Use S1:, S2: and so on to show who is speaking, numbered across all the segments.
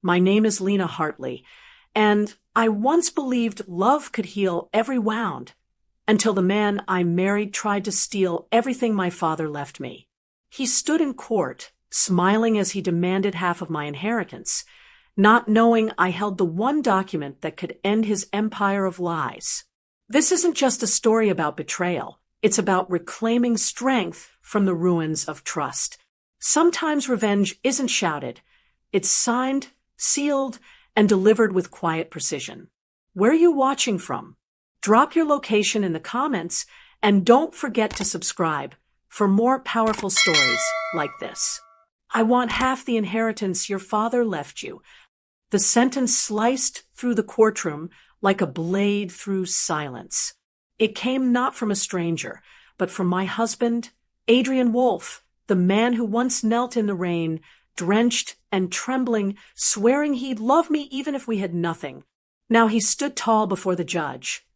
S1: My name is Lena Hartley, and I once believed love could heal every wound, until the man I married tried to steal everything my father left me. He stood in court, smiling as he demanded half of my inheritance, not knowing I held the one document that could end his empire of lies. This isn't just a story about betrayal. It's about reclaiming strength from the ruins of trust. Sometimes revenge isn't shouted. It's signed, sealed, and delivered with quiet precision. Where are you watching from? Drop your location in the comments, and don't forget to subscribe for more powerful stories like this. I want half the inheritance your father left you. The sentence sliced through the courtroom like a blade through silence. It came not from a stranger, but from my husband, Adrian Wolfe, the man who once knelt in the rain, drenched and trembling, swearing he'd love me even if we had nothing. Now he stood tall before the judge,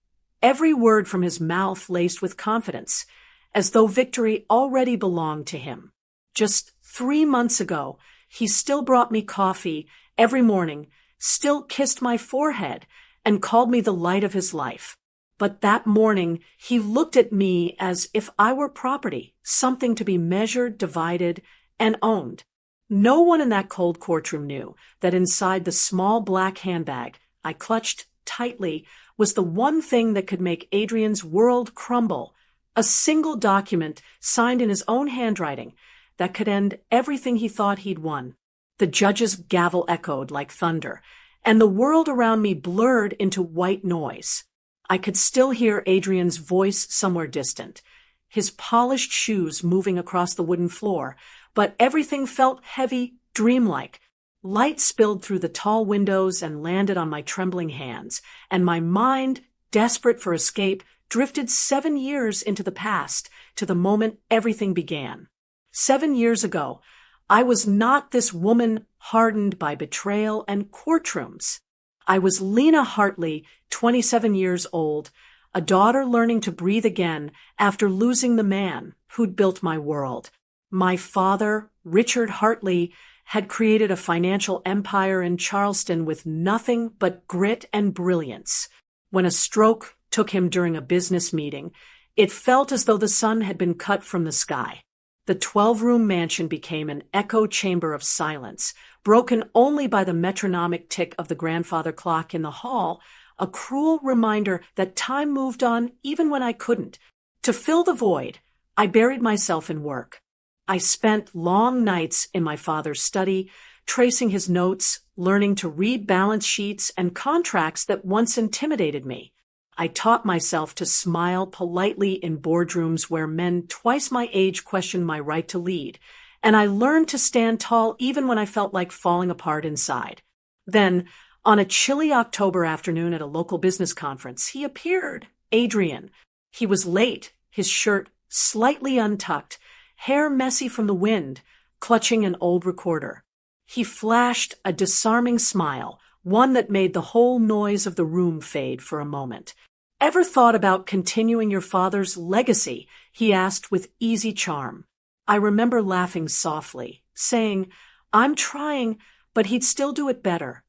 S1: every word from his mouth laced with confidence, as though victory already belonged to him. Just 3 months ago, he still brought me coffee every morning, still kissed my forehead, and called me the light of his life. But that morning, he looked at me as if I were property, something to be measured, divided, and owned. No one in that cold courtroom knew that inside the small black handbag I clutched tightly was the one thing that could make Adrian's world crumble, a single document signed in his own handwriting that could end everything he thought he'd won. The judge's gavel echoed like thunder, and the world around me blurred into white noise. I could still hear Adrian's voice somewhere distant, his polished shoes moving across the wooden floor, but everything felt heavy, dreamlike. Light spilled through the tall windows and landed on my trembling hands, and my mind, desperate for escape, drifted 7 years into the past, to the moment everything began. 7 years ago, I was not this woman hardened by betrayal and courtrooms. I was Lena Hartley, 27 years old, a daughter learning to breathe again after losing the man who'd built my world. My father, Richard Hartley, had created a financial empire in Charleston with nothing but grit and brilliance. When a stroke took him during a business meeting, it felt as though the sun had been cut from the sky. The 12-room mansion became an echo chamber of silence, broken only by the metronomic tick of the grandfather clock in the hall, a cruel reminder that time moved on even when I couldn't. To fill the void, I buried myself in work. I spent long nights in my father's study, tracing his notes, learning to read balance sheets and contracts that once intimidated me. I taught myself to smile politely in boardrooms where men twice my age questioned my right to lead, and I learned to stand tall even when I felt like falling apart inside. Then, on a chilly October afternoon at a local business conference, he appeared, Adrian. He was late, his shirt slightly untucked, hair messy from the wind, clutching an old recorder. He flashed a disarming smile, one that made the whole noise of the room fade for a moment. "Ever thought about continuing your father's legacy?" he asked with easy charm. I remember laughing softly, saying, "I'm trying, but he'd still do it better."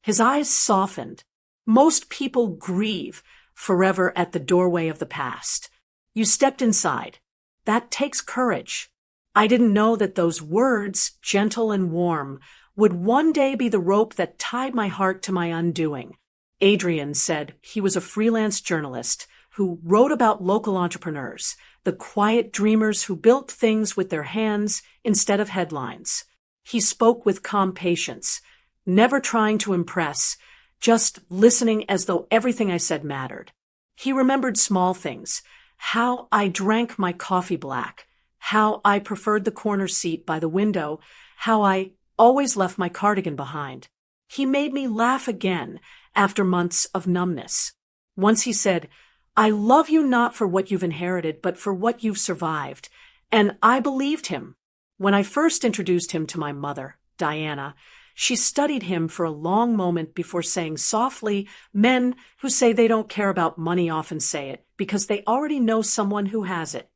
S1: His eyes softened. Most people grieve forever at the doorway of the past. You stepped inside. That takes courage. I didn't know that those words, gentle and warm, would one day be the rope that tied my heart to my undoing. Adrian said he was a freelance journalist who wrote about local entrepreneurs, the quiet dreamers who built things with their hands instead of headlines. He spoke with calm patience, never trying to impress, just listening as though everything I said mattered. He remembered small things, how I drank my coffee black, how I preferred the corner seat by the window, how I always left my cardigan behind. He made me laugh again after months of numbness. Once he said, "I love you not for what you've inherited, but for what you've survived." And I believed him. When I first introduced him to my mother, Diana, she studied him for a long moment before saying softly, "Men who say they don't care about money often say it because they already know someone who has it."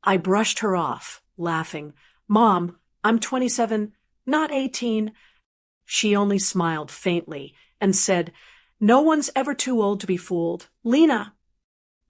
S1: I brushed her off, laughing. "Mom, I'm 27, not 18. She only smiled faintly and said, "No one's ever too old to be fooled. Lena."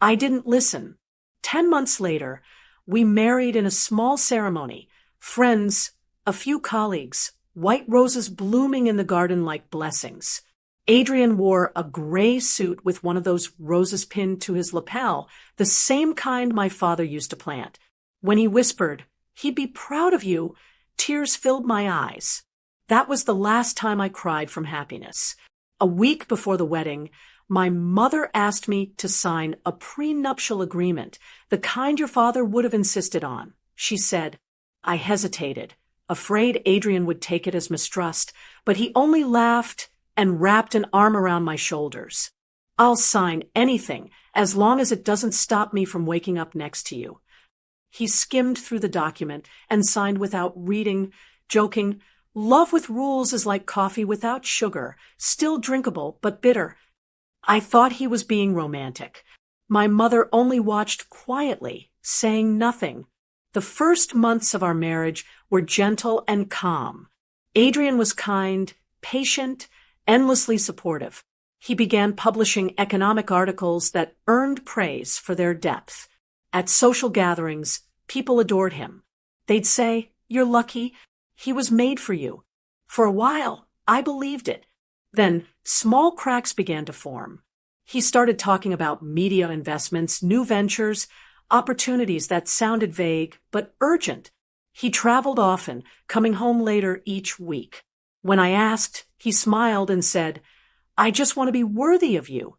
S1: I didn't listen. 10 months later, we married in a small ceremony. Friends, a few colleagues, white roses blooming in the garden like blessings. Adrian wore a gray suit with one of those roses pinned to his lapel, the same kind my father used to plant. When he whispered, "He'd be proud of you," tears filled my eyes. That was the last time I cried from happiness. A week before the wedding, my mother asked me to sign a prenuptial agreement, the kind your father would have insisted on. She said. I hesitated, afraid Adrian would take it as mistrust, but he only laughed and wrapped an arm around my shoulders. "I'll sign anything, as long as it doesn't stop me from waking up next to you." He skimmed through the document and signed without reading, joking, "Love with rules is like coffee without sugar, still drinkable but bitter." I thought he was being romantic. My mother only watched quietly, saying nothing. The first months of our marriage were gentle and calm. Adrian was kind, patient, endlessly supportive. He began publishing economic articles that earned praise for their depth. At social gatherings, people adored him. They'd say, "You're lucky. He was made for you." For a while, I believed it. Then small cracks began to form. He started talking about media investments, new ventures, opportunities that sounded vague but urgent. He traveled often, coming home later each week. When I asked, he smiled and said, "I just want to be worthy of you."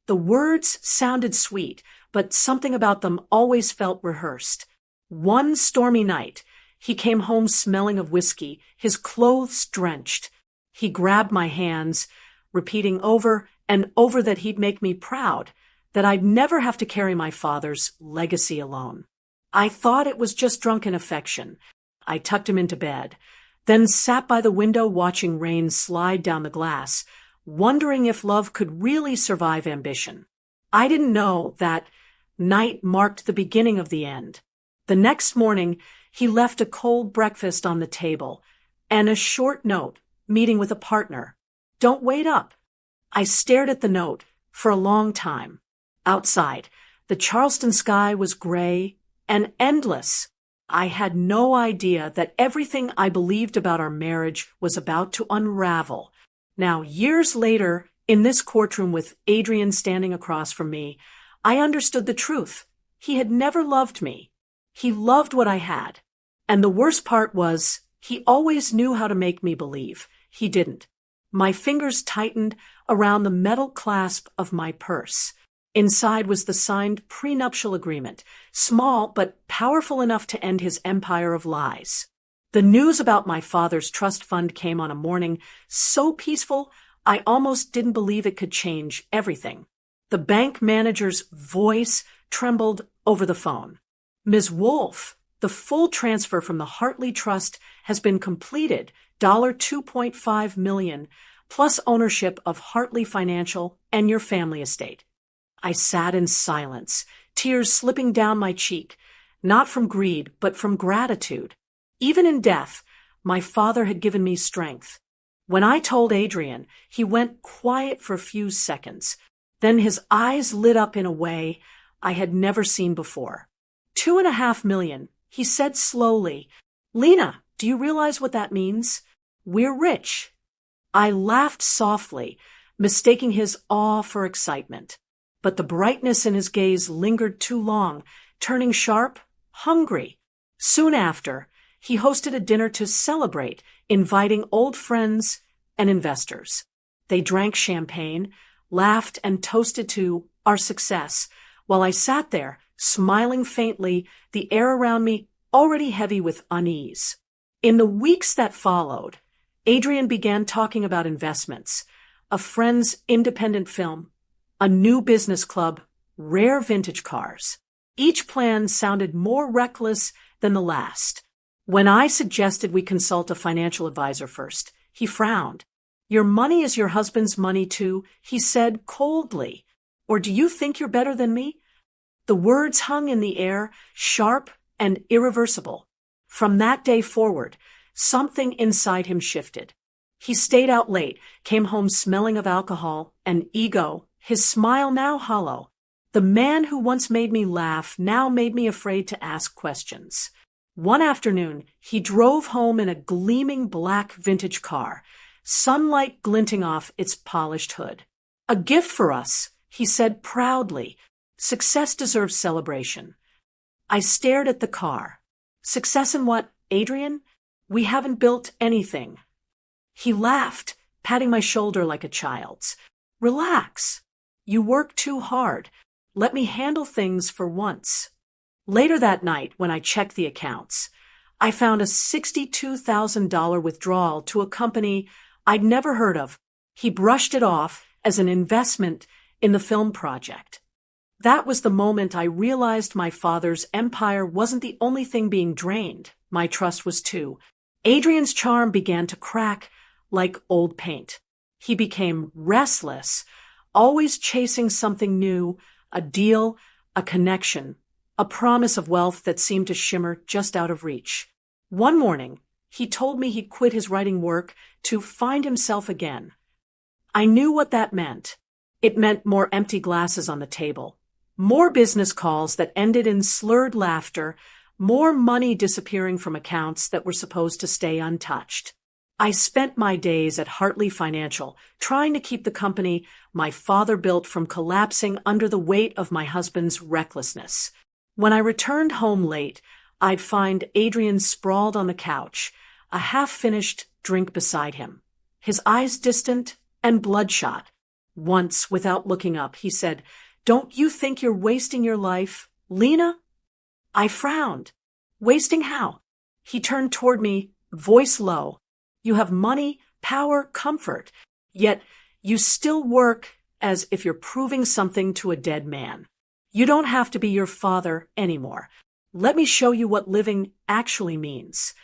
S1: The words sounded sweet, but something about them always felt rehearsed. One stormy night, he came home smelling of whiskey, his clothes drenched. He grabbed my hands, repeating over and over that he'd make me proud, that I'd never have to carry my father's legacy alone. I thought it was just drunken affection. I tucked him into bed, then sat by the window watching rain slide down the glass, wondering if love could really survive ambition. I didn't know that night marked the beginning of the end. The next morning, he left a cold breakfast on the table and a short note, meeting with a partner. "Don't wait up." I stared at the note for a long time. Outside, the Charleston sky was gray and endless. I had no idea that everything I believed about our marriage was about to unravel. Now, years later, in this courtroom with Adrian standing across from me, I understood the truth. He had never loved me. He loved what I had. And the worst part was, he always knew how to make me believe. He didn't. My fingers tightened around the metal clasp of my purse. Inside was the signed prenuptial agreement, small but powerful enough to end his empire of lies. The news about my father's trust fund came on a morning so peaceful I almost didn't believe it could change everything. The bank manager's voice trembled over the phone. "Ms. Wolfe, the full transfer from the Hartley Trust has been completed, $2.5 million, plus ownership of Hartley Financial and your family estate." I sat in silence, tears slipping down my cheek, not from greed, but from gratitude. Even in death, my father had given me strength. When I told Adrian, he went quiet for a few seconds. Then his eyes lit up in a way I had never seen before. $2.5 million, he said slowly. "Lena, do you realize what that means? We're rich." I laughed softly, mistaking his awe for excitement. But the brightness in his gaze lingered too long, turning sharp, hungry. Soon after, he hosted a dinner to celebrate, inviting old friends and investors. They drank champagne, laughed, and toasted to our success, while I sat there, smiling faintly, the air around me already heavy with unease. In the weeks that followed, Adrian began talking about investments, a friend's independent film, a new business club, rare vintage cars. Each plan sounded more reckless than the last. When I suggested we consult a financial advisor first, he frowned. "Your money is your husband's money too," he said coldly. "Or do you think you're better than me?" The words hung in the air, sharp and irreversible. From that day forward, something inside him shifted. He stayed out late, came home smelling of alcohol and ego, his smile now hollow. The man who once made me laugh now made me afraid to ask questions. One afternoon, he drove home in a gleaming black vintage car, sunlight glinting off its polished hood. "A gift for us," he said proudly. "Success deserves celebration." I stared at the car. "Success in what, Adrian? We haven't built anything." He laughed, patting my shoulder like a child's. "Relax. You work too hard. Let me handle things for once." Later that night, when I checked the accounts, I found a $62,000 withdrawal to a company I'd never heard of. He brushed it off as an investment in the film project. That was the moment I realized my father's empire wasn't the only thing being drained. My trust was too. Adrian's charm began to crack like old paint. He became restless, always chasing something new, a deal, a connection, a promise of wealth that seemed to shimmer just out of reach. One morning, he told me he'd quit his writing work to find himself again. I knew what that meant. It meant more empty glasses on the table, more business calls that ended in slurred laughter, more money disappearing from accounts that were supposed to stay untouched. I spent my days at Hartley Financial trying to keep the company my father built from collapsing under the weight of my husband's recklessness. When I returned home late, I'd find Adrian sprawled on the couch, a half-finished drink beside him, his eyes distant and bloodshot. Once, without looking up, he said, "Don't you think you're wasting your life, Lena?" I frowned. "Wasting how?" He turned toward me, voice low. "You have money, power, comfort, yet you still work as if you're proving something to a dead man. You don't have to be your father anymore. Let me show you what living actually means."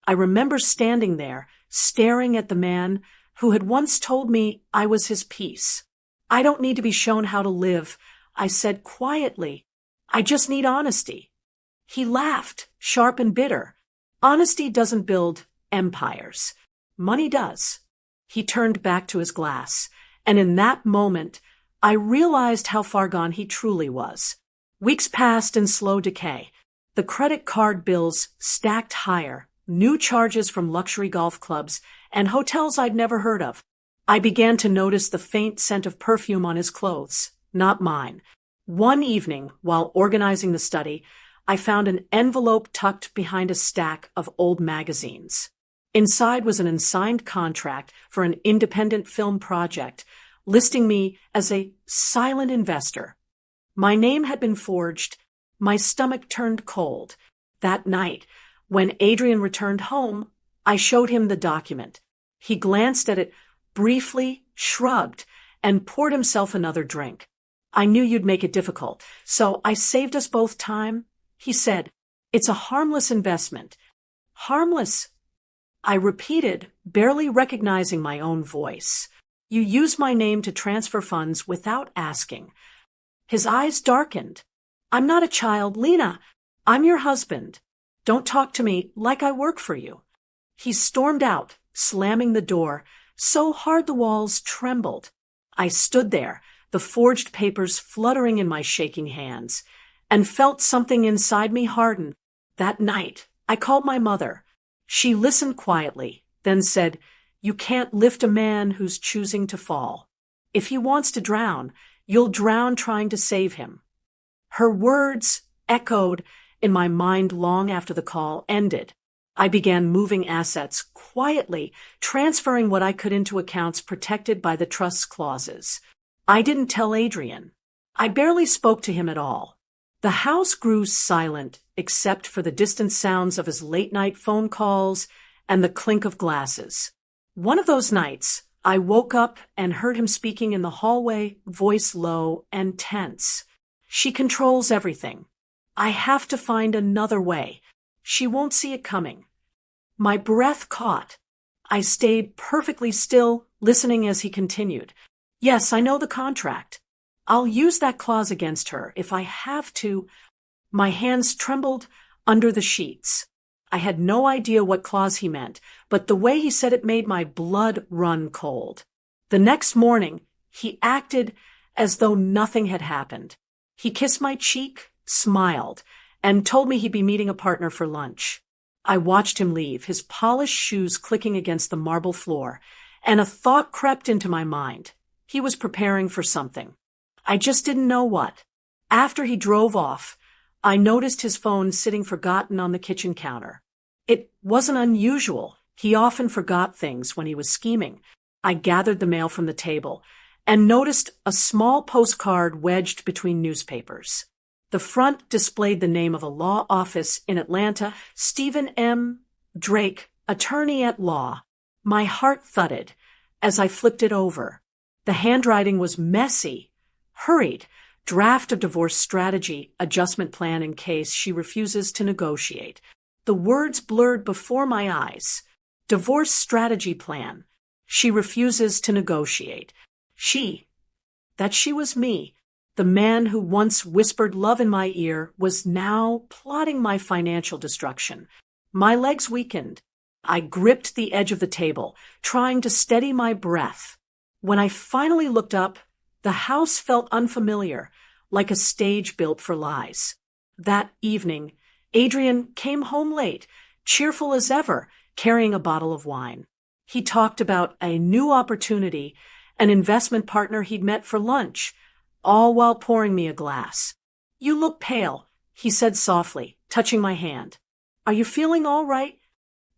S1: I remember standing there, staring at the man who had once told me I was his piece. "I don't need to be shown how to live," I said quietly. "I just need honesty." He laughed, sharp and bitter. "Honesty doesn't build empires. Money does." He turned back to his glass, and in that moment, I realized how far gone he truly was. Weeks passed in slow decay. The credit card bills stacked higher, new charges from luxury golf clubs and hotels I'd never heard of. I began to notice the faint scent of perfume on his clothes, not mine. One evening, while organizing the study, I found an envelope tucked behind a stack of old magazines. Inside was an unsigned contract for an independent film project, listing me as a silent investor. My name had been forged. My stomach turned cold. That night, when Adrian returned home, I showed him the document. He glanced at it briefly, shrugged, and poured himself another drink. "I knew you'd make it difficult, so I saved us both time," he said. "It's a harmless investment." "Harmless?" I repeated, barely recognizing my own voice. "You use my name to transfer funds without asking." His eyes darkened. "I'm not a child, Lena. I'm your husband. Don't talk to me like I work for you." He stormed out, slamming the door, so hard the walls trembled. I stood there, the forged papers fluttering in my shaking hands, and felt something inside me harden. That night, I called my mother. She listened quietly, then said, "You can't lift a man who's choosing to fall. If he wants to drown, you'll drown trying to save him." Her words echoed in my mind long after the call ended. I began moving assets quietly, transferring what I could into accounts protected by the trust clauses. I didn't tell Adrian. I barely spoke to him at all. The house grew silent, except for the distant sounds of his late-night phone calls and the clink of glasses. One of those nights, I woke up and heard him speaking in the hallway, voice low and tense. "She controls everything. I have to find another way. She won't see it coming." My breath caught. I stayed perfectly still, listening as he continued. "Yes, I know the contract. I'll use that clause against her if I have to." My hands trembled under the sheets. I had no idea what clause he meant, but the way he said it made my blood run cold. The next morning, he acted as though nothing had happened. He kissed my cheek, smiled, and told me he'd be meeting a partner for lunch. I watched him leave, his polished shoes clicking against the marble floor, and a thought crept into my mind. He was preparing for something. I just didn't know what. After he drove off, I noticed his phone sitting forgotten on the kitchen counter. It wasn't unusual. He often forgot things when he was scheming. I gathered the mail from the table and noticed a small postcard wedged between newspapers. The front displayed the name of a law office in Atlanta, Stephen M. Drake, attorney at law. My heart thudded as I flipped it over. The handwriting was messy, hurried, draft of divorce strategy, adjustment plan in case she refuses to negotiate. The words blurred before my eyes. Divorce strategy plan. She refuses to negotiate. That she was me. The man who once whispered love in my ear was now plotting my financial destruction. My legs weakened. I gripped the edge of the table, trying to steady my breath. When I finally looked up, the house felt unfamiliar, like a stage built for lies. That evening, Adrian came home late, cheerful as ever, carrying a bottle of wine. He talked about a new opportunity, an investment partner he'd met for lunch, all while pouring me a glass. "You look pale," he said softly, touching my hand. "Are you feeling all right?"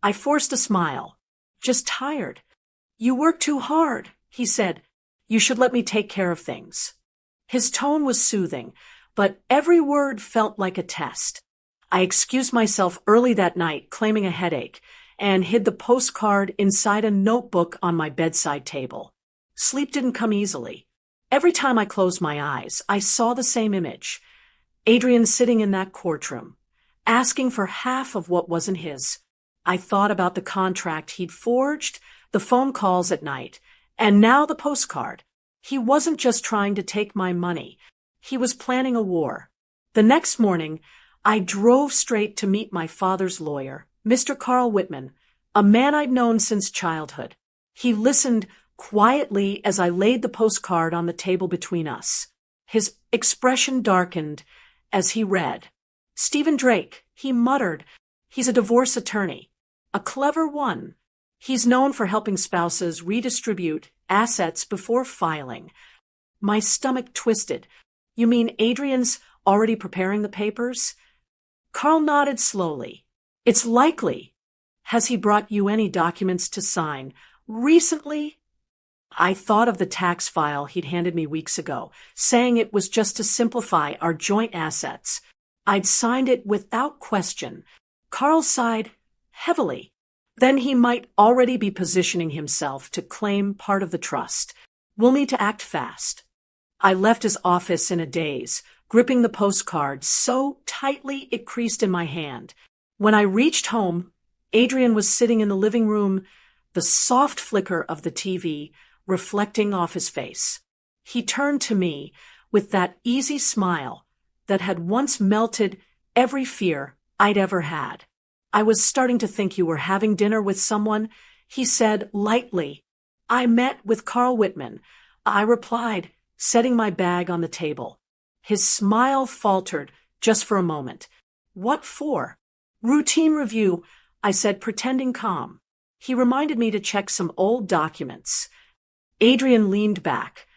S1: I forced a smile. "Just tired." "You work too hard," he said. "You should let me take care of things." His tone was soothing, but every word felt like a test. I excused myself early that night, claiming a headache, and hid the postcard inside a notebook on my bedside table. Sleep didn't come easily. Every time I closed my eyes, I saw the same image. Adrian sitting in that courtroom, asking for half of what wasn't his. I thought about the contract he'd forged, the phone calls at night, and now the postcard. He wasn't just trying to take my money. He was planning a war. The next morning, I drove straight to meet my father's lawyer, Mr. Carl Whitman, a man I'd known since childhood. He listened quietly as I laid the postcard on the table between us. His expression darkened as he read. "Stephen Drake," he muttered. "He's a divorce attorney. A clever one. He's known for helping spouses redistribute assets before filing." My stomach twisted. "You mean Adrian's already preparing the papers?" Carl nodded slowly. "It's likely. Has he brought you any documents to sign recently?" I thought of the tax file he'd handed me weeks ago, saying it was just to simplify our joint assets. I'd signed it without question. Carl sighed heavily. Then he might already be positioning himself to claim part of the trust. "We'll need to act fast." I left his office in a daze, gripping the postcard so tightly it creased in my hand. When I reached home, Adrian was sitting in the living room, the soft flicker of the TV reflecting off his face. He turned to me with that easy smile that had once melted every fear I'd ever had. "I was starting to think you were having dinner with someone," he said lightly. "I met with Carl Whitman," I replied, setting my bag on the table. His smile faltered just for a moment. "What for?" "Routine review," I said, pretending calm. He reminded me to check some old documents. Adrian leaned back,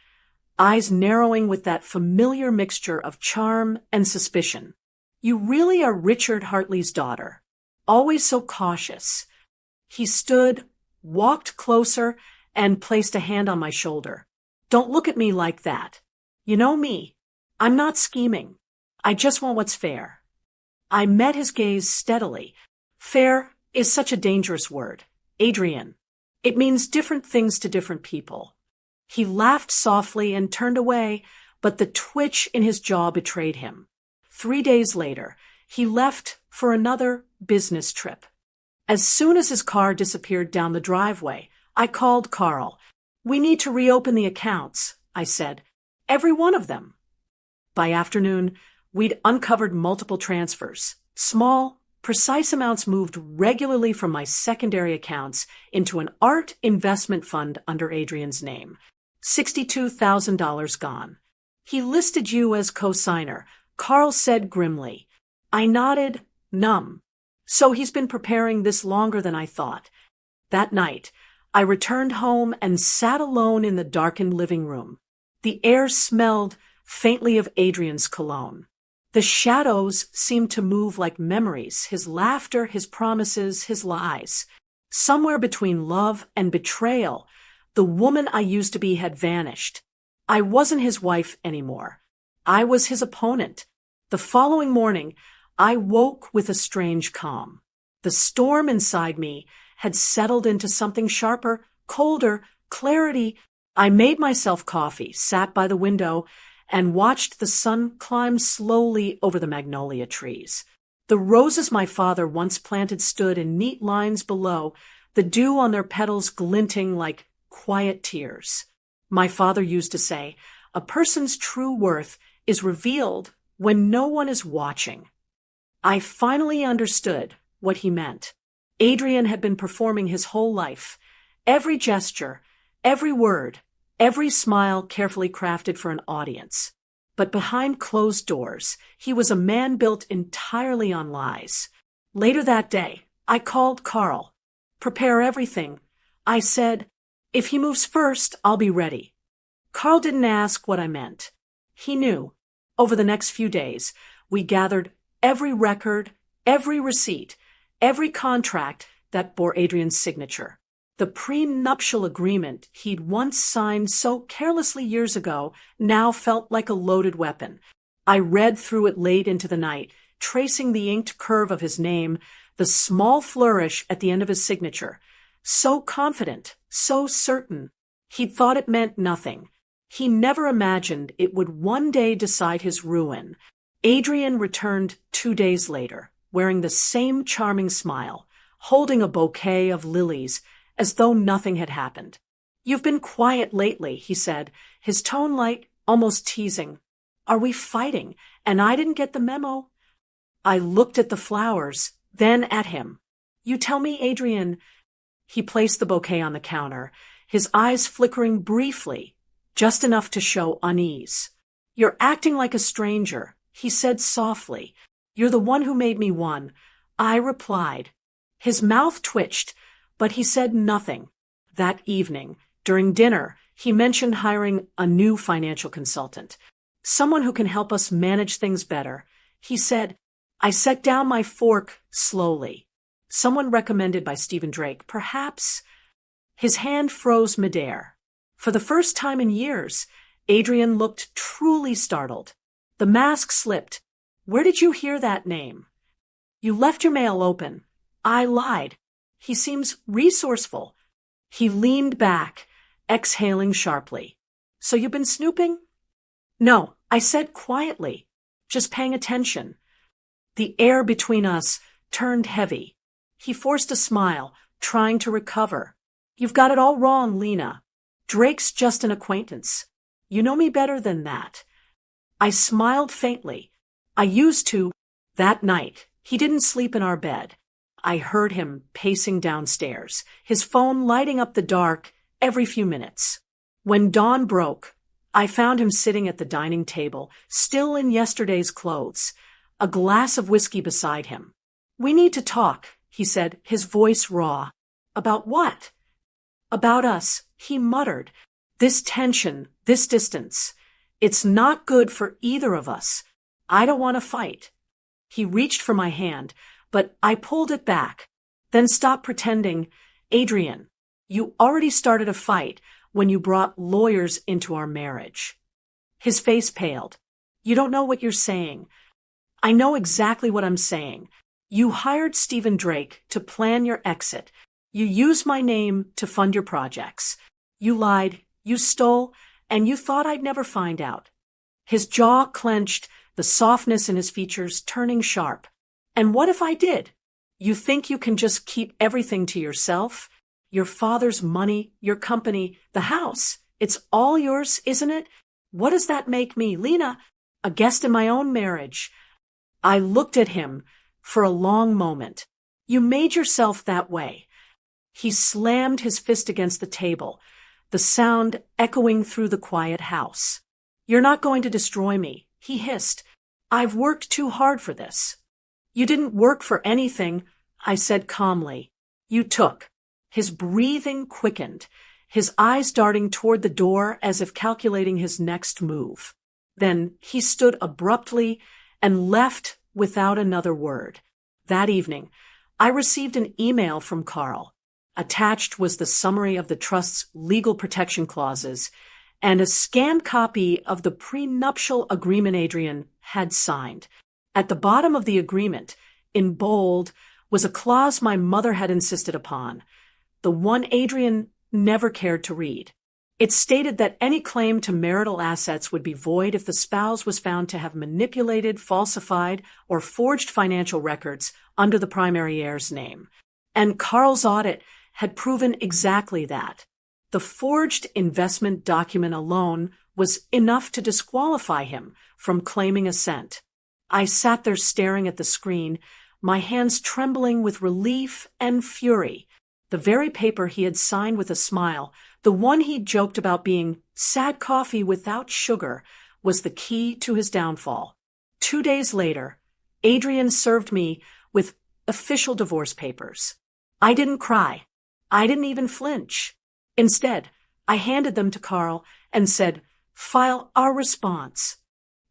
S1: eyes narrowing with that familiar mixture of charm and suspicion. "You really are Richard Hartley's daughter. Always so cautious." He stood, walked closer, and placed a hand on my shoulder. "Don't look at me like that. You know me. I'm not scheming. I just want what's fair." I met his gaze steadily. Fair is such a dangerous word. Adrian. It means different things to different people. He laughed softly and turned away, but the twitch in his jaw betrayed him. 3 days later, he left for another business trip. As soon as his car disappeared down the driveway, I called Carl. "We need to reopen the accounts," I said. "Every one of them." By afternoon, we'd uncovered multiple transfers, small Precise amounts moved regularly from my secondary accounts into an art investment fund under Adrian's name. $62,000 gone. He listed you as co-signer, Carl said grimly. I nodded, numb. So he's been preparing this longer than I thought. That night, I returned home and sat alone in the darkened living room. The air smelled faintly of Adrian's cologne. The shadows seemed to move like memories, his laughter, his promises, his lies. Somewhere between love and betrayal, the woman I used to be had vanished. I wasn't his wife anymore. I was his opponent. The following morning, I woke with a strange calm. The storm inside me had settled into something sharper, colder, clarity. I made myself coffee, sat by the window, and watched the sun climb slowly over the magnolia trees. The roses my father once planted stood in neat lines below, the dew on their petals glinting like quiet tears. My father used to say, a person's true worth is revealed when no one is watching. I finally understood what he meant. Adrian had been performing his whole life. Every gesture, every word, every smile carefully crafted for an audience. But behind closed doors, he was a man built entirely on lies. Later that day, I called Carl. Prepare everything. I said, if he moves first, I'll be ready. Carl didn't ask what I meant. He knew. Over the next few days, we gathered every record, every receipt, every contract that bore Adrian's signature. The prenuptial agreement he'd once signed so carelessly years ago now felt like a loaded weapon. I read through it late into the night, tracing the inked curve of his name, the small flourish at the end of his signature. So confident, so certain. He'd thought it meant nothing. He never imagined it would one day decide his ruin. Adrian returned 2 days later, wearing the same charming smile, holding a bouquet of lilies, as though nothing had happened. You've been quiet lately, he said, his tone light, almost teasing. Are we fighting? And I didn't get the memo? I looked at the flowers, then at him. You tell me, Adrian. He placed the bouquet on the counter, his eyes flickering briefly, just enough to show unease. You're acting like a stranger, he said softly. You're the one who made me one. I replied. His mouth twitched, but he said nothing. That evening, during dinner, he mentioned hiring a new financial consultant, someone who can help us manage things better. He said, I set down my fork slowly. Someone recommended by Stephen Drake, perhaps. His hand froze midair. For the first time in years, Adrian looked truly startled. The mask slipped. Where did you hear that name? You left your mail open. I lied. He seems resourceful. He leaned back, exhaling sharply. So you've been snooping? No, I said quietly, just paying attention. The air between us turned heavy. He forced a smile, trying to recover. You've got it all wrong, Lena. Drake's just an acquaintance. You know me better than that. I smiled faintly. I used to. That night, he didn't sleep in our bed. I heard him pacing downstairs, his phone lighting up the dark every few minutes. When dawn broke, I found him sitting at the dining table, still in yesterday's clothes, a glass of whiskey beside him. We need to talk, he said, his voice raw. About what? About us, he muttered. This tension, this distance. It's not good for either of us. I don't want to fight. He reached for my hand, but I pulled it back. Then stopped pretending. Adrian, you already started a fight when you brought lawyers into our marriage. His face paled. You don't know what you're saying. I know exactly what I'm saying. You hired Stephen Drake to plan your exit. You used my name to fund your projects. You lied, you stole, and you thought I'd never find out. His jaw clenched, the softness in his features turning sharp. And what if I did? You think you can just keep everything to yourself? Your father's money, your company, the house. It's all yours, isn't it? What does that make me, Lena? A guest in my own marriage. I looked at him, for a long moment. You made yourself that way. He slammed his fist against the table, the sound echoing through the quiet house. You're not going to destroy me, he hissed. I've worked too hard for this. You didn't work for anything, I said calmly. You took. His breathing quickened, his eyes darting toward the door as if calculating his next move. Then he stood abruptly and left without another word. That evening, I received an email from Carl. Attached was the summary of the trust's legal protection clauses and a scanned copy of the prenuptial agreement Adrian had signed. At the bottom of the agreement, in bold, was a clause my mother had insisted upon, the one Adrian never cared to read. It stated that any claim to marital assets would be void if the spouse was found to have manipulated, falsified, or forged financial records under the primary heir's name. And Carl's audit had proven exactly that. The forged investment document alone was enough to disqualify him from claiming assent. I sat there staring at the screen, my hands trembling with relief and fury. The very paper he had signed with a smile, the one he'd joked about being sad coffee without sugar, was the key to his downfall. 2 days later, Adrian served me with official divorce papers. I didn't cry. I didn't even flinch. Instead, I handed them to Carl and said, "File our response."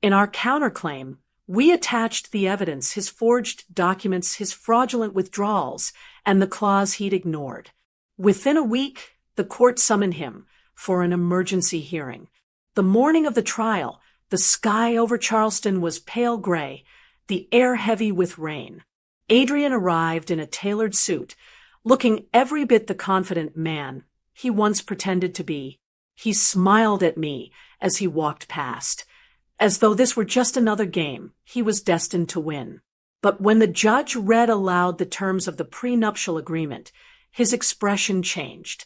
S1: In our counterclaim, we attached the evidence, his forged documents, his fraudulent withdrawals, and the clause he'd ignored. Within a week, the court summoned him for an emergency hearing. The morning of the trial, the sky over Charleston was pale gray, the air heavy with rain. Adrian arrived in a tailored suit, looking every bit the confident man he once pretended to be. He smiled at me as he walked past, as though this were just another game he was destined to win. But when the judge read aloud the terms of the prenuptial agreement, his expression changed.